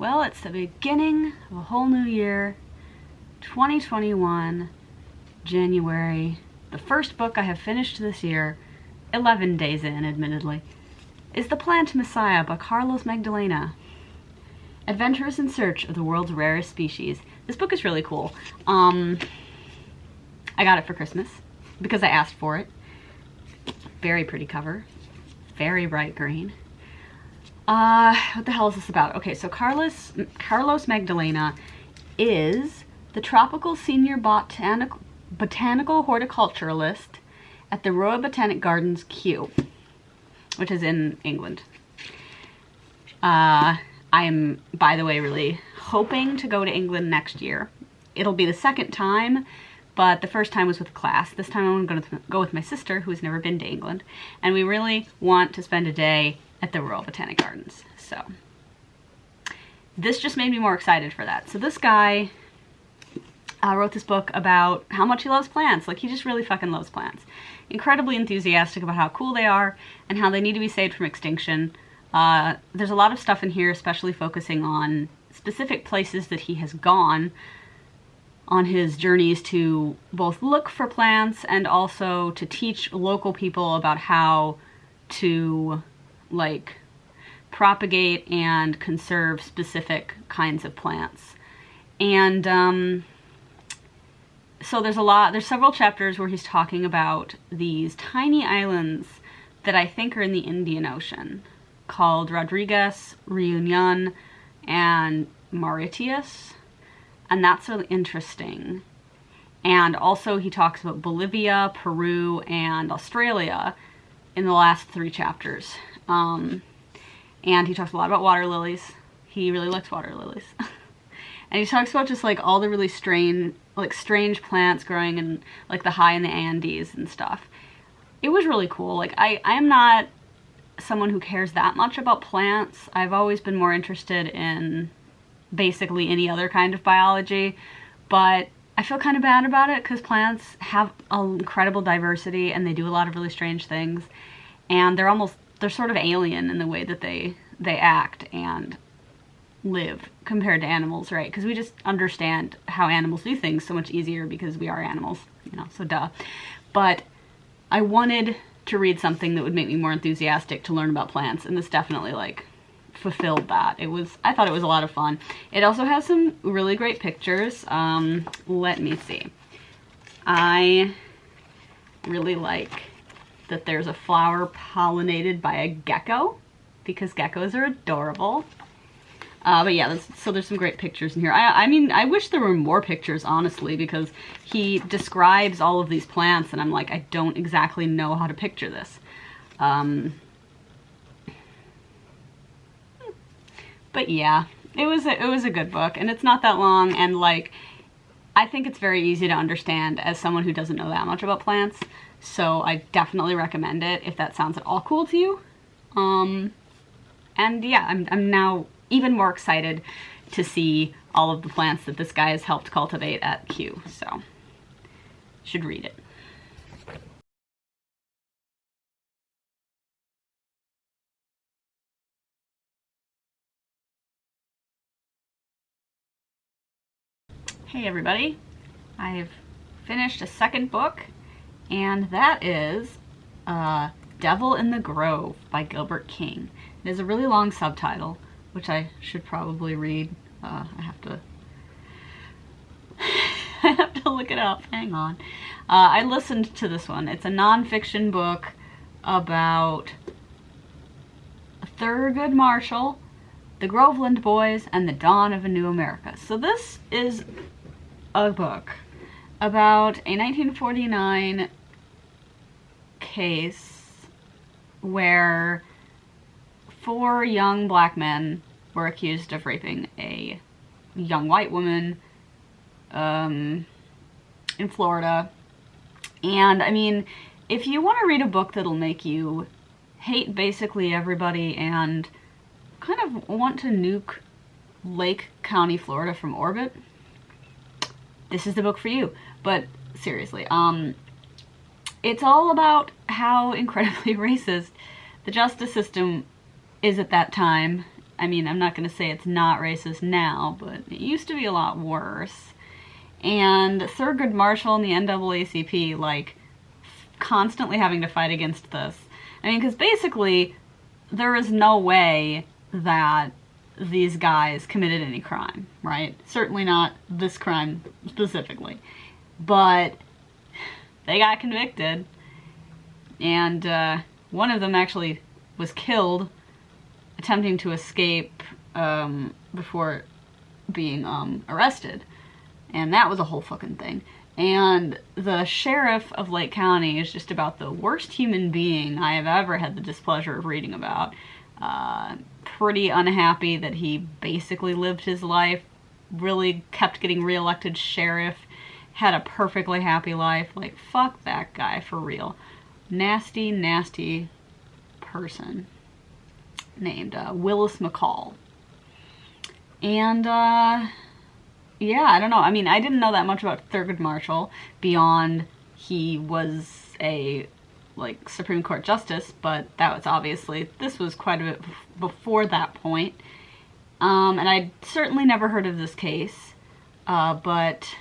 Well, it's the beginning of a whole new year, 2021, January. The first book I have finished this year, 11 days in, admittedly, is The Plant Messiah by Carlos Magdalena. Adventurers in Search of the World's Rarest Species. This book is really cool. I got it for Christmas because I asked for it. Very pretty cover. Very bright green. What the hell is this about? Okay, so Carlos Magdalena is the tropical senior botanical horticulturalist at the Royal Botanic Gardens, Kew, which is in England. I am, by the way, really hoping to go to England next year. It'll be the second time, but the first time was with class. This time I'm going to go with my sister, who's never been to England, and we really want to spend a day at the Royal Botanic Gardens. So this just made me more excited for that. So this guy wrote this book about how much he loves plants. Like, he just really fucking loves plants. Incredibly enthusiastic about how cool they are and how they need to be saved from extinction. There's a lot of stuff in here, especially focusing on specific places that he has gone on his journeys to both look for plants and also to teach local people about how to, like, propagate and conserve specific kinds of plants. And so there's several chapters where he's talking about these tiny islands that I think are in the Indian Ocean, called Rodriguez, Reunion, and Mauritius. And that's really interesting. And also he talks about Bolivia, Peru, and Australia in the last 3 chapters. And he talks a lot about water lilies. He really likes water lilies. And he talks about just, like, all the really strange plants growing in, like, the high in the Andes and stuff. It was really cool. Like, I am not someone who cares that much about plants. I've always been more interested in basically any other kind of biology, but I feel kind of bad about it because plants have an incredible diversity and they do a lot of really strange things, and they're sort of alien in the way that they act and live compared to animals, right? Because we just understand how animals do things so much easier because we are animals, you know, so duh. But I wanted to read something that would make me more enthusiastic to learn about plants, and this definitely, like, fulfilled that. I thought it was a lot of fun. It also has some really great pictures. Let me see. I really like that there's a flower pollinated by a gecko, because geckos are adorable. But yeah, so there's some great pictures in here. I mean, I wish there were more pictures, honestly, because he describes all of these plants, and I'm like, I don't exactly know how to picture this. But yeah, it was a good book, and it's not that long, and, like, I think it's very easy to understand as someone who doesn't know that much about plants, so I definitely recommend it if that sounds at all cool to you. And yeah, I'm now even more excited to see all of the plants that this guy has helped cultivate at Kew, so should read it. Hey everybody, I've finished a second book, and that is Devil in the Grove by Gilbert King. It is a really long subtitle, which I should probably read. I have to look it up, hang on. I listened to this one. It's a nonfiction book about Thurgood Marshall, the Groveland Boys, and the dawn of a new America. So this is a book about a 1949 case where 4 young black men were accused of raping a young white woman in Florida. And I mean, if you want to read a book that'll make you hate basically everybody and kind of want to nuke Lake County, Florida from orbit, this is the book for you. But seriously, it's all about how incredibly racist the justice system is at that time, I mean, I'm not going to say it's not racist now, but it used to be a lot worse. And Thurgood Marshall and the NAACP, like, constantly having to fight against this. I mean, because basically, there is no way that these guys committed any crime, right? Certainly not this crime specifically. But they got convicted. And one of them actually was killed attempting to escape before being arrested. And that was a whole fucking thing. And the sheriff of Lake County is just about the worst human being I have ever had the displeasure of reading about. Pretty unhappy that he basically lived his life, really kept getting reelected sheriff, had a perfectly happy life. Like, fuck that guy, for real. Nasty, nasty person named Willis McCall. And, yeah, I don't know. I mean, I didn't know that much about Thurgood Marshall beyond he was a, like, Supreme Court justice, but that was obviously, this was quite a bit before that point. And I'd certainly never heard of this case, but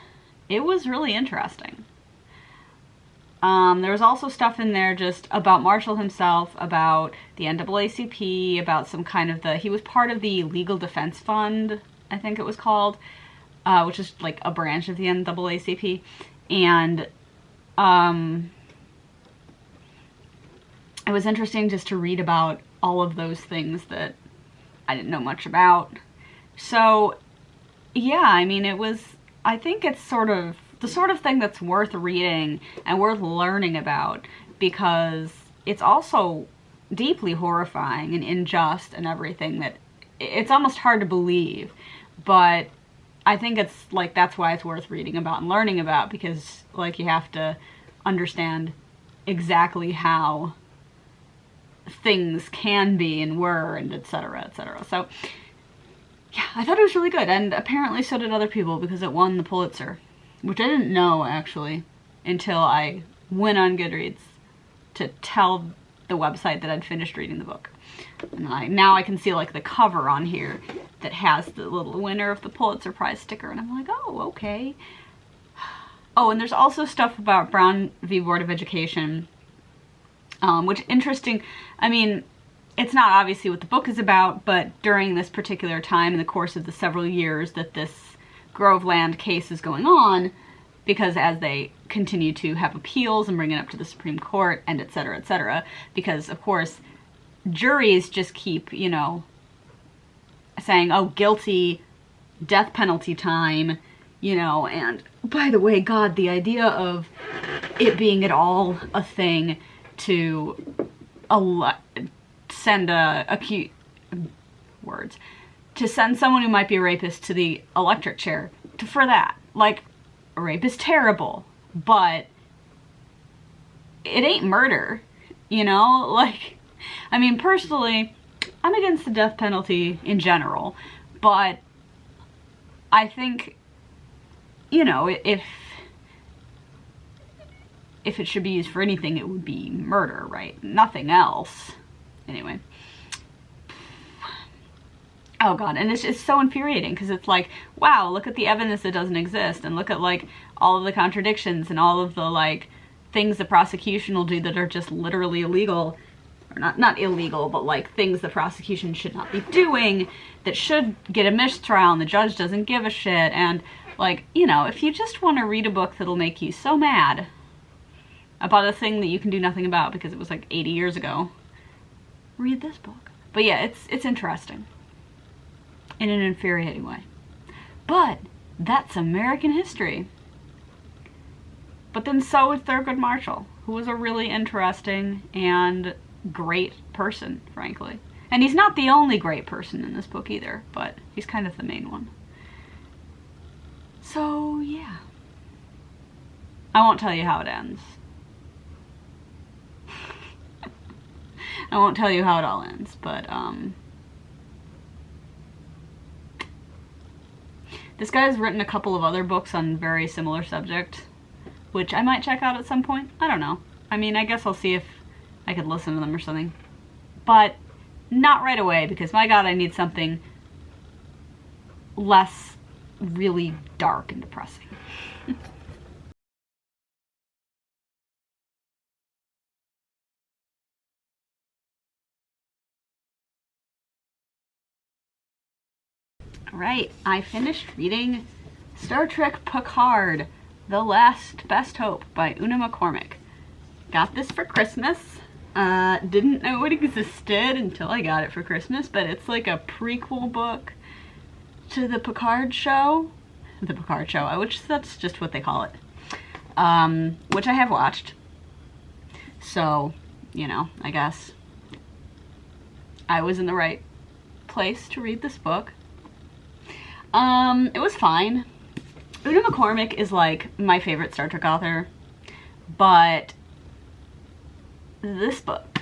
it was really interesting. There was also stuff in there just about Marshall himself, about the NAACP, about some kind of he was part of the Legal Defense Fund, I think it was called, which is like a branch of the NAACP. And it was interesting just to read about all of those things that I didn't know much about. So, yeah, I mean, I think it's sort of the sort of thing that's worth reading and worth learning about, because it's also deeply horrifying and unjust and everything, that it's almost hard to believe. But I think it's, like, that's why it's worth reading about and learning about, because, like, you have to understand exactly how things can be and were, and etc., etc. So, yeah, I thought it was really good, and apparently so did other people, because it won the Pulitzer, which I didn't know, actually, until I went on Goodreads to tell the website that I'd finished reading the book. And now I can see, like, the cover on here that has the little winner of the Pulitzer Prize sticker, and I'm like, oh, okay. Oh, and there's also stuff about Brown v. Board of Education, which interesting. I mean, it's not obviously what the book is about, but during this particular time, in the course of the several years that this Groveland case is going on, because as they continue to have appeals and bring it up to the Supreme Court, and etc., because, of course, juries just keep, you know, saying, oh, guilty, death penalty time, you know, and by the way, God, the idea of it being at all a thing to send to send someone who might be a rapist to the electric chair for that. Like, rape is terrible, but it ain't murder, you know? Like, I mean, personally, I'm against the death penalty in general, but I think, you know, if it should be used for anything, it would be murder, right? Nothing else. Anyway. Oh god, and it's just so infuriating, because it's like, wow, look at the evidence that doesn't exist, and look at, like, all of the contradictions and all of the, like, things the prosecution will do that are just literally illegal, or not illegal, but, like, things the prosecution should not be doing, that should get a mistrial and the judge doesn't give a shit. And, like, you know, if you just want to read a book that'll make you so mad about a thing that you can do nothing about because it was, like, 80 years ago, read this book. But yeah, it's interesting. In an infuriating way. But that's American history. But then so is Thurgood Marshall, who was a really interesting and great person, frankly. And he's not the only great person in this book either, but he's kind of the main one. So, yeah. I won't tell you how it ends. I won't tell you how it all ends, but, this guy's written a couple of other books on very similar subject, which I might check out at some point. I don't know. I mean, I guess I'll see if I could listen to them or something. But not right away, because my god, I need something less really dark and depressing. Alright, I finished reading Star Trek Picard, The Last Best Hope by Una McCormack. Got this for Christmas. Didn't know it existed until I got it for Christmas, but it's like a prequel book to the Picard show. The Picard show, which that's just what they call it. Which I have watched. So, you know, I guess I was in the right place to read this book. It was fine. Una McCormack is like my favorite Star Trek author, but this book,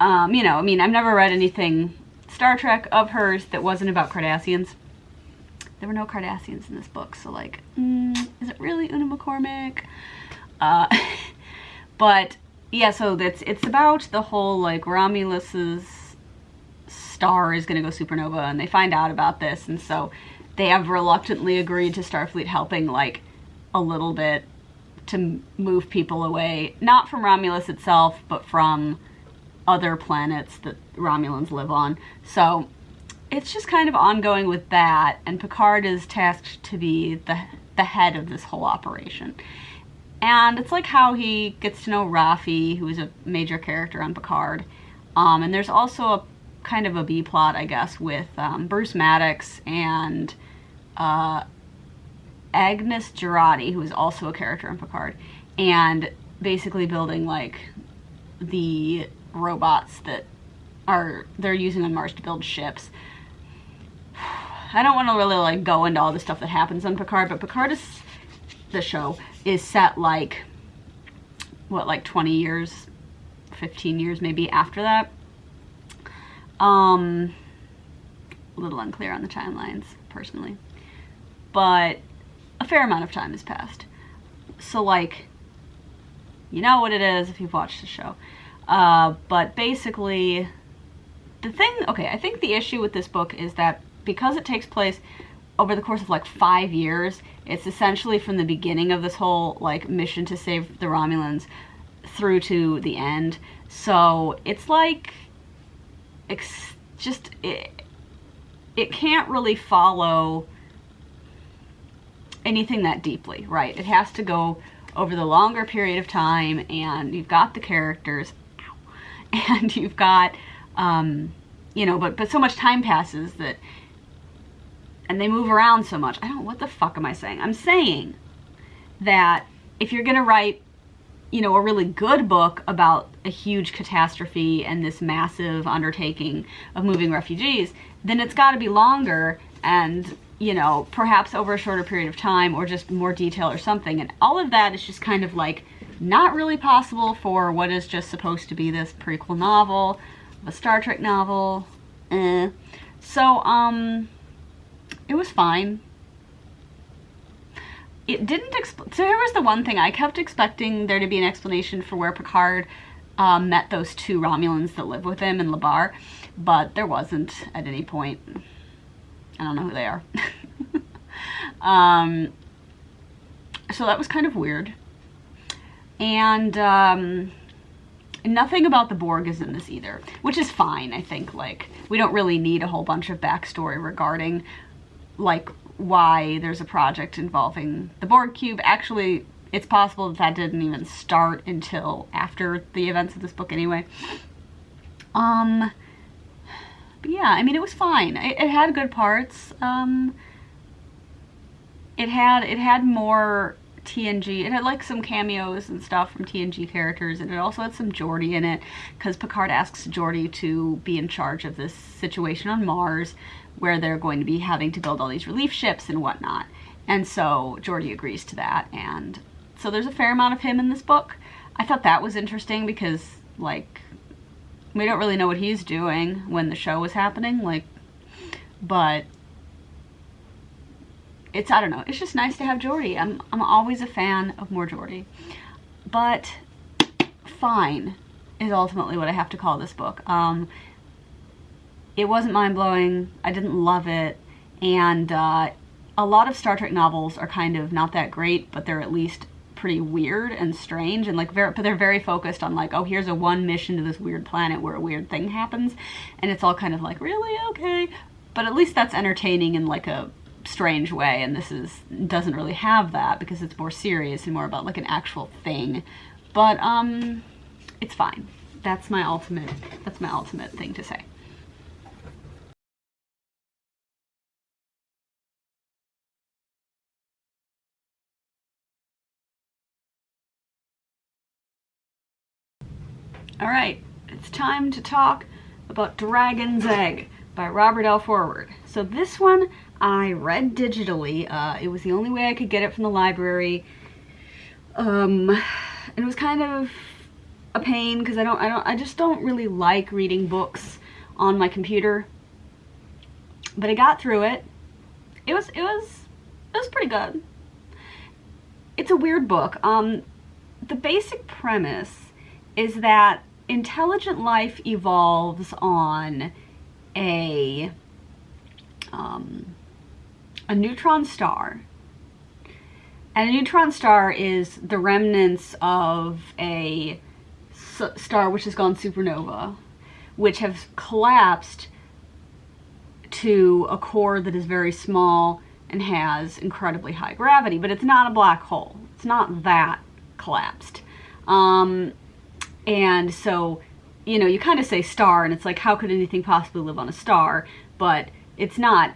you know, I mean, I've never read anything Star Trek of hers that wasn't about Cardassians. There were no Cardassians in this book, so like, is it really Una McCormack? But yeah, so it's about the whole like Romulus's star is going to go supernova, and they find out about this, and so they have reluctantly agreed to Starfleet helping like a little bit to move people away, not from Romulus itself, but from other planets that Romulans live on. So it's just kind of ongoing with that, and Picard is tasked to be the head of this whole operation. And it's like how he gets to know Raffi, who is a major character on Picard. And there's also a kind of a B plot, I guess, with Bruce Maddox and Agnes Jurati, who is also a character in Picard, and basically building like the robots that they're using on Mars to build ships. I don't want to really like go into all the stuff that happens on Picard, but Picard is, the show is set like, what, like 20 years, 15 years maybe after that. A little unclear on the timelines, personally. But a fair amount of time has passed. So, like, you know what it is if you've watched the show. But basically, the thing, okay, I think the issue with this book is that because it takes place over the course of, like, 5 years, it's essentially from the beginning of this whole, like, mission to save the Romulans through to the end. So, it's like, it can't really follow anything that deeply, right? It has to go over the longer period of time, and you've got the characters, and you've got, you know, but so much time passes that, and they move around so much. What the fuck am I saying? I'm saying that if you're gonna write, you know, a really good book about a huge catastrophe and this massive undertaking of moving refugees, then it's got to be longer and, you know, perhaps over a shorter period of time, or just more detail or something. And all of that is just kind of like not really possible for what is just supposed to be this prequel novel, a Star Trek novel. So, it was fine. It didn't so here was the one thing I kept expecting there to be an explanation for where Picard met those two Romulans that live with him in Labar, but there wasn't at any point. I don't know who they are. So that was kind of weird. And nothing about the Borg is in this either, which is fine, I think. Like, we don't really need a whole bunch of backstory regarding, like, why there's a project involving the Borg cube. Actually, it's possible that didn't even start until after the events of this book anyway. But yeah, I mean, it was fine. It had good parts. It had more TNG. It had like some cameos and stuff from TNG characters, and it also had some Geordi in it, because Picard asks Geordi to be in charge of this situation on Mars, where they're going to be having to build all these relief ships and whatnot. And so Geordi agrees to that, and so there's a fair amount of him in this book. I thought that was interesting because, like, we don't really know what he's doing when the show was happening, like, but it's, I don't know, it's just nice to have Geordi. I'm always a fan of more Geordi. But fine. is ultimately what I have to call this book. It wasn't mind-blowing, I didn't love it, and a lot of Star Trek novels are kind of not that great, but they're at least pretty weird and strange, and like but they're very focused on like, oh, here's a one mission to this weird planet where a weird thing happens, and it's all kind of like, really? Okay. But at least that's entertaining in like a strange way, and this doesn't really have that because it's more serious and more about like an actual thing. But it's fine. That's my ultimate thing to say. Alright, it's time to talk about Dragon's Egg by Robert L. Forward. So this one I read digitally. It was the only way I could get it from the library. And it was kind of a pain because I just don't really like reading books on my computer. But I got through it. It was pretty good. It's a weird book. The basic premise is that intelligent life evolves on a neutron star. And a neutron star is the remnants of a star which has gone supernova, which has collapsed to a core that is very small and has incredibly high gravity, but it's not a black hole. It's not that collapsed. And so, you know, you kind of say star, and it's like, how could anything possibly live on a star? But it's not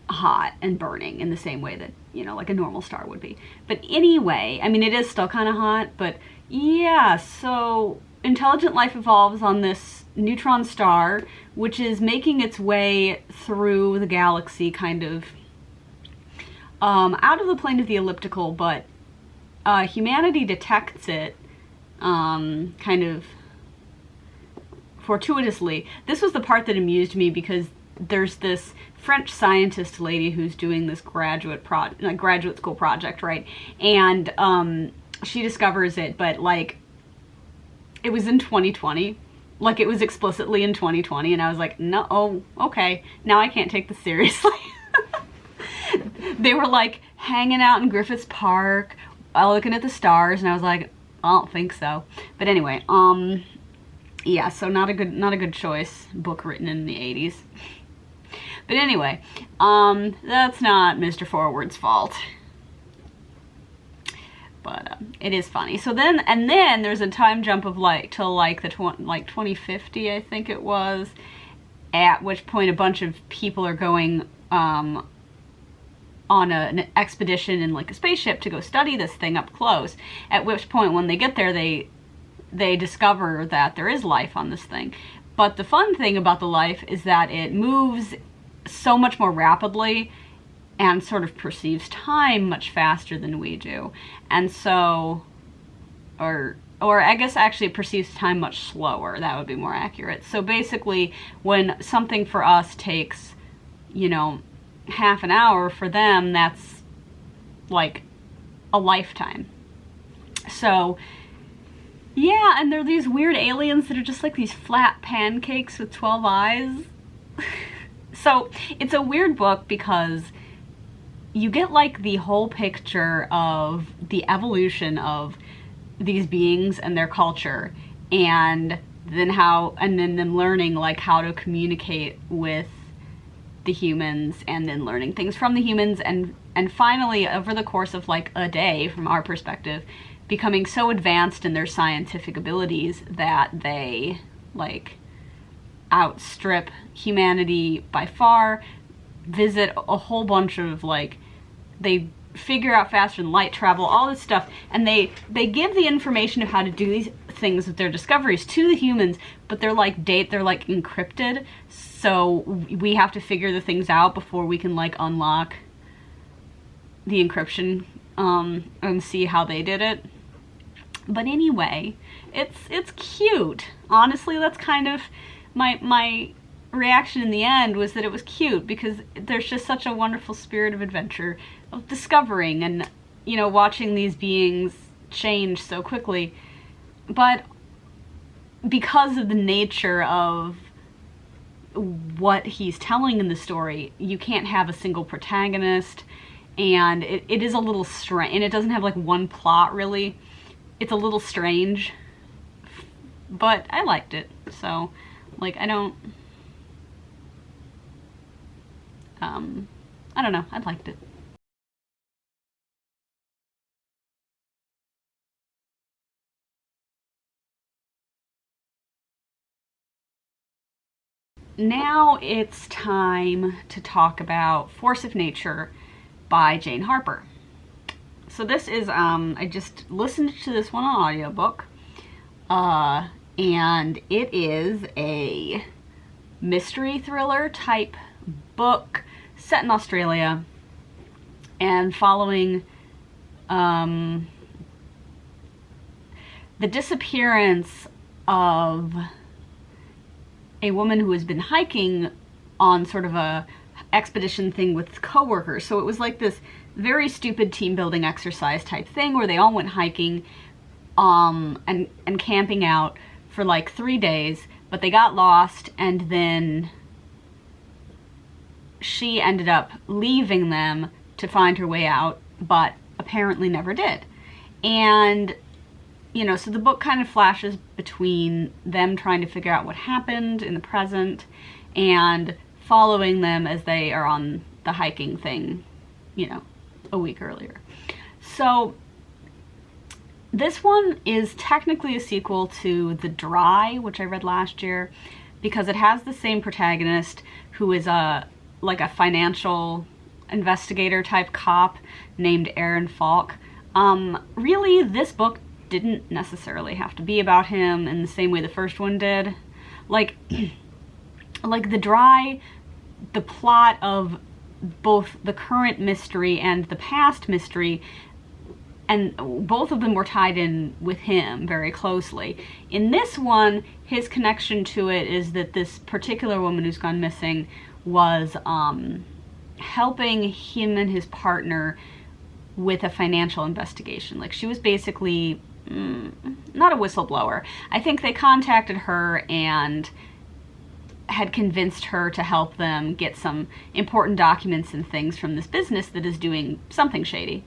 hot and burning in the same way that, you know, like a normal star would be. But anyway, I mean, it is still kind of hot, but yeah, so intelligent life evolves on this neutron star, which is making its way through the galaxy, kind of out of the plane of the elliptical, but humanity detects it kind of fortuitously. This was the part that amused me because there's this French scientist lady who's doing this graduate school project, right? And she discovers it, but like it was in 2020. Like it was explicitly in 2020, and I was like, no, oh, okay, now I can't take this seriously. They were like hanging out in Griffith Park, looking at the stars, and I was like, I don't think so. But anyway, yeah, so not a good choice. Book written in the 80s. But anyway, that's not Mr. Forward's fault. But it is funny. So then there's a time jump of like till like the 2050, I think it was, at which point a bunch of people are going on an expedition in like a spaceship to go study this thing up close. At which point, when they get there, they discover that there is life on this thing. But the fun thing about the life is that it moves so much more rapidly and sort of perceives time much faster than we do. And so, or I guess actually it perceives time much slower. That would be more accurate. So basically, when something for us takes, you know, half an hour, for them that's like a lifetime. So yeah, and there are these weird aliens that are just like these flat pancakes with 12 eyes. So it's a weird book because you get like the whole picture of the evolution of these beings and their culture, and then them learning like how to communicate with the humans, and then learning things from the humans, and finally over the course of like a day, from our perspective, becoming so advanced in their scientific abilities that they like outstrip humanity by far, visit a whole bunch of like, they figure out faster than light travel, all this stuff, and they give the information of how to do these things with their discoveries to the humans, but they're like encrypted, so we have to figure the things out before we can like unlock the encryption and see how they did it. But anyway, it's cute. Honestly, that's kind of my reaction in the end, was that it was cute because there's just such a wonderful spirit of adventure, of discovering and, you know, watching these beings change so quickly. But because of the nature of what he's telling in the story, you can't have a single protagonist, and it is a little strange, and it doesn't have like one plot really. It's a little strange, but I liked it. So, like, I don't know, I liked it. Now it's time to talk about Force of Nature by Jane Harper. So this is, I just listened to this one on audiobook, and it is a mystery thriller type book set in Australia and following the disappearance of a woman who has been hiking on sort of a expedition thing with coworkers. So it was like this very stupid team building exercise type thing where they all went hiking and camping out for like 3 days, but they got lost, and then she ended up leaving them to find her way out, but apparently never did. And so the book kind of flashes between them trying to figure out what happened in the present and following them as they are on the hiking thing, a week earlier. So this one is technically a sequel to The Dry, which I read last year, because it has the same protagonist who is like a financial investigator type cop named Aaron Falk. Really, this book didn't necessarily have to be about him in the same way the first one did. Like The Dry, the plot of both the current mystery and the past mystery, and both of them were tied in with him very closely. In this one, his connection to it is that this particular woman who's gone missing was helping him and his partner with a financial investigation. Like, she was basically not a whistleblower. I think they contacted her and had convinced her to help them get some important documents and things from this business that is doing something shady.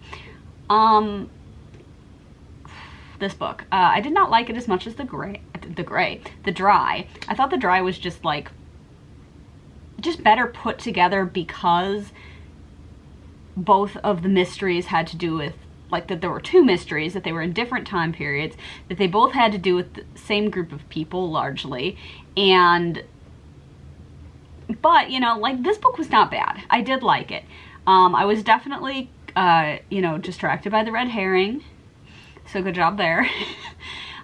This book, I did not like it as much as The Dry. I thought The Dry was just better put together because both of the mysteries had to do with, that there were two mysteries, that they were in different time periods, that they both had to do with the same group of people largely, but this book was not bad. I did like it. I was definitely distracted by the red herring, so good job there.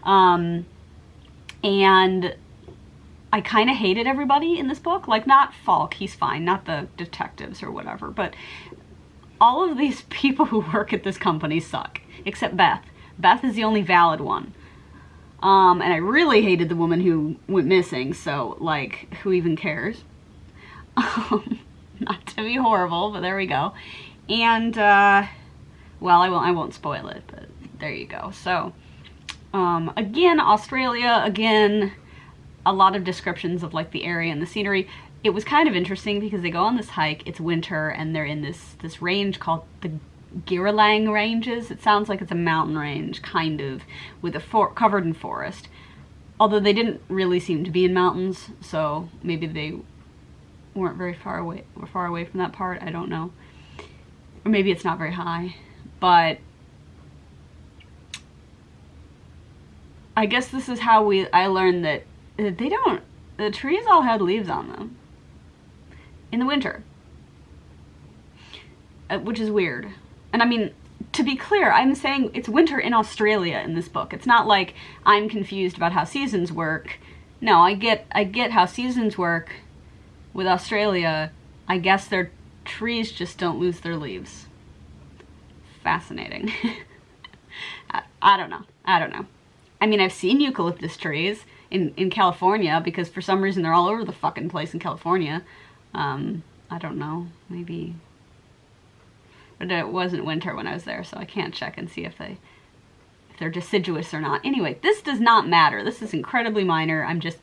And I kind of hated everybody in this book. Like, not Falk, he's fine, not the detectives or whatever, but all of these people who work at this company suck, except Beth. Beth is the only valid one. And I really hated the woman who went missing, so, who even cares? Not to be horrible, but there we go. And, well, I won't spoil it, but there you go. So, again, Australia, again, a lot of descriptions of, the area and the scenery. It was kind of interesting because they go on this hike, it's winter, and they're in this range called the Girralang Ranges. It sounds like it's a mountain range, kind of, with covered in forest. Although they didn't really seem to be in mountains, so maybe they weren't very far away from that part, I don't know. Or maybe it's not very high. But I guess this is how I learned that the trees all had leaves on them in the winter, which is weird. And I mean, to be clear, I'm saying it's winter in Australia in this book. It's not like I'm confused about how seasons work. No, I get how seasons work with Australia. I guess their trees just don't lose their leaves. Fascinating. I don't know. I mean, I've seen eucalyptus trees in California because for some reason they're all over the fucking place in California. I don't know, maybe, but it wasn't winter when I was there, so I can't check and see if if they're deciduous or not. Anyway, this does not matter. This is incredibly minor. I'm just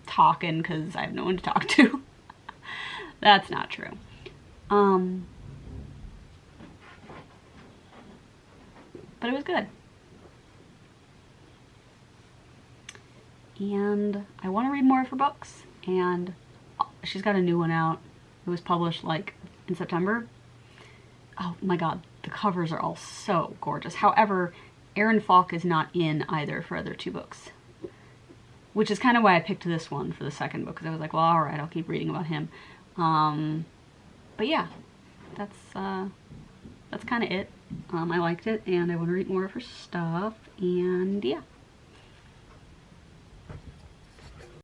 talking because I have no one to talk to. That's not true. But it was good. And I want to read more of her books, and she's got a new one out. It was published like in September. Oh my god, the covers are all so gorgeous. However, Aaron Falk is not in either for other two books, which is kind of why I picked this one for the second book, because I was like, well, alright, I'll keep reading about him. But yeah, that's kind of it. I liked it, and I want to read more of her stuff, and yeah.